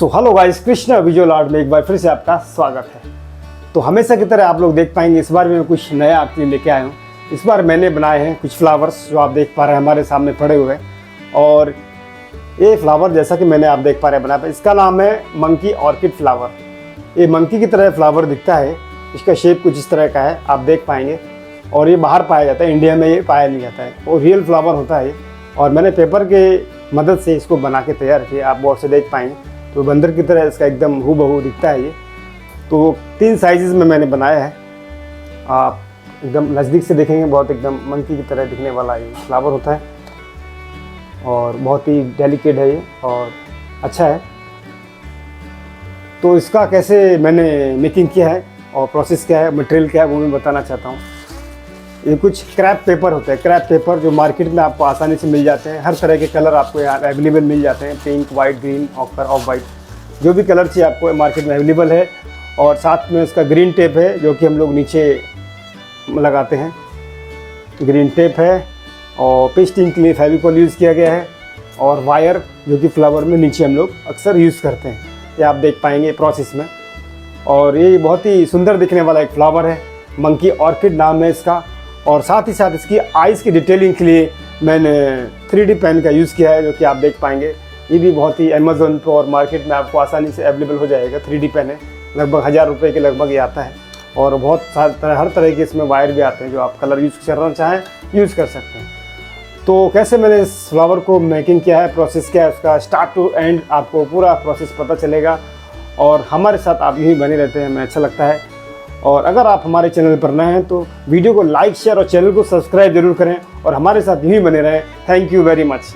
So hello guys, Krishna visual art में एक बार फिर से आपका स्वागत है। तो हमेशा की तरह आप लोग देख पाएंगे इस बार भी मैं कुछ नया आपके लिए लेके आया हूँ। इस बार मैंने बनाए हैं कुछ फ्लावर्स जो आप देख पा रहे हैं हमारे सामने पड़े हुए हैं। और ये फ्लावर जैसा कि मैंने आप देख पा रहे हैं बनाया, इसका नाम है मंकी ऑर्किड फ्लावर। ये मंकी की तरह फ्लावर दिखता है, इसका शेप कुछ इस तरह का है, आप देख पाएंगे। और ये बाहर पाया जाता है, इंडिया में ये पाया नहीं जाता है, और रियल फ्लावर होता है। और मैंने पेपर के मदद से इसको बना के तैयार किया, आप बहुत से देख पाएंगे। तो बंदर की तरह इसका एकदम हूबहू दिखता है ये। तो 3 साइजेस में मैंने बनाया है, आप एकदम नज़दीक से देखेंगे बहुत एकदम मंकी की तरह दिखने वाला ये फ्लावर होता है। और बहुत ही डेलिकेट है ये और अच्छा है। तो इसका कैसे मैंने मेकिंग किया है और प्रोसेस क्या है, मटेरियल क्या है, वो मैं बताना चाहता हूँ। ये कुछ क्रैप पेपर होता है, क्रैप पेपर जो मार्केट में आपको आसानी से मिल जाते हैं। हर तरह के कलर आपको यहाँ अवेलेबल मिल जाते हैं, pink, white, green, occur, of white, जो भी कलर चाहिए आपको मार्केट में अवेलेबल है। और साथ में उसका ग्रीन टेप है जो कि हम लोग नीचे लगाते हैं, ग्रीन टेप है। और पेस्टिंग के लिए फेविकॉल यूज़ किया गया है, और वायर जो कि फ्लावर में नीचे हम लोग अक्सर यूज़ करते हैं, ये आप देख पाएंगे प्रोसेस में। और ये बहुत ही सुंदर दिखने वाला एक फ्लावर है, मंकी ऑर्किड नाम है इसका। और साथ ही साथ इसकी आइज़ की डिटेलिंग के लिए मैंने 3D पेन का यूज़ किया है, जो कि आप देख पाएंगे। ये भी बहुत ही अमेज़न पर और मार्केट में आपको आसानी से अवेलेबल हो जाएगा। 3D पेन है, लगभग 1000 रुपये के लगभग ये आता है। और बहुत हर तरह के इसमें वायर भी आते हैं, जो आप कलर यूज़ करना चाहें यूज़ कर सकते हैं। तो कैसे मैंने इस फ्लावर को मेकिंग किया है, प्रोसेस क्या है, उसका स्टार्ट टू एंड आपको पूरा प्रोसेस पता चलेगा। और हमारे साथ आप यही बने रहते हैं, हमें अच्छा लगता है। और अगर आप हमारे चैनल पर नए हैं तो वीडियो को लाइक, शेयर और चैनल को सब्सक्राइब जरूर करें और हमारे साथ यही बने रहें। Thank you very much.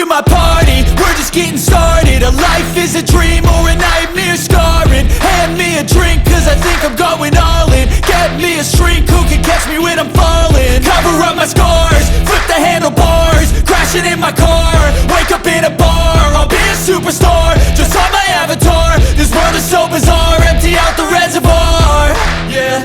to my party, we're just getting started. A life is a dream or a nightmare scarring. Hand me a drink cause I think I'm going all in. Get me a shrink who can catch me when I'm falling. Cover up my scars, flip the handlebars, crashing in my car, wake up in a bar. I'll be a superstar, just on my avatar. This world is so bizarre, empty out the reservoir. Yeah,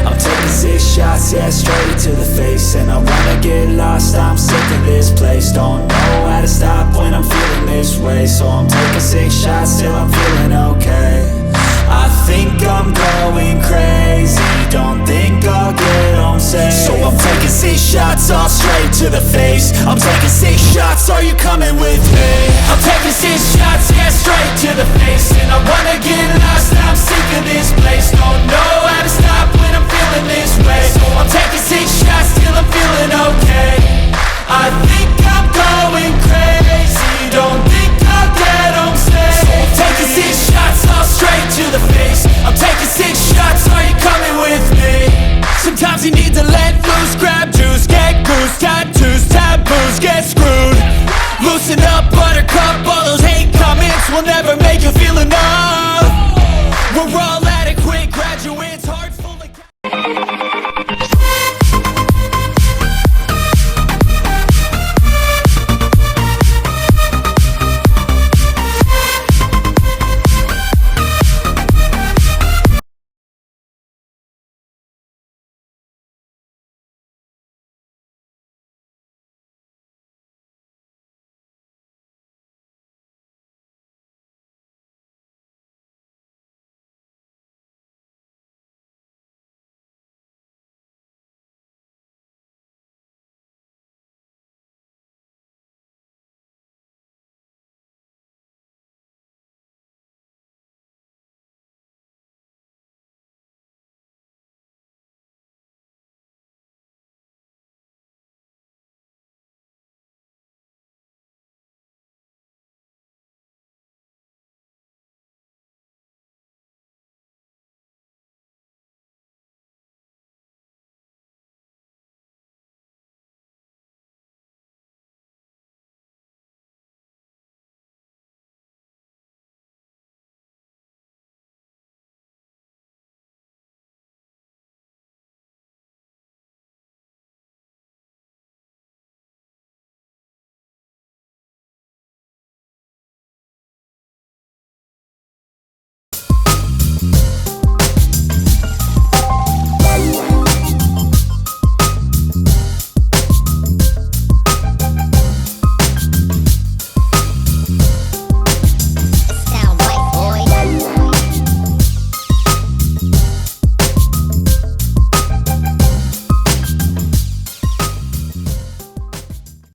I'm taking 6 shots, yeah, straight to the face. And I wanna get lost, I'm sick of this place. Don't know how to stop when I'm feeling this way. So I'm taking 6 shots till I'm feeling okay. I think I'm going crazy, don't think I'll get home safe. So I'm taking 6 shots, all straight to the face. I'm taking 6 shots, are you coming with me? I'm taking 6 shots, yeah, straight to the face. And I wanna get lost, I'm sick of this place. Don't know how to stop when I'm feeling this way. So I'm taking 6 shots till I'm feeling okay.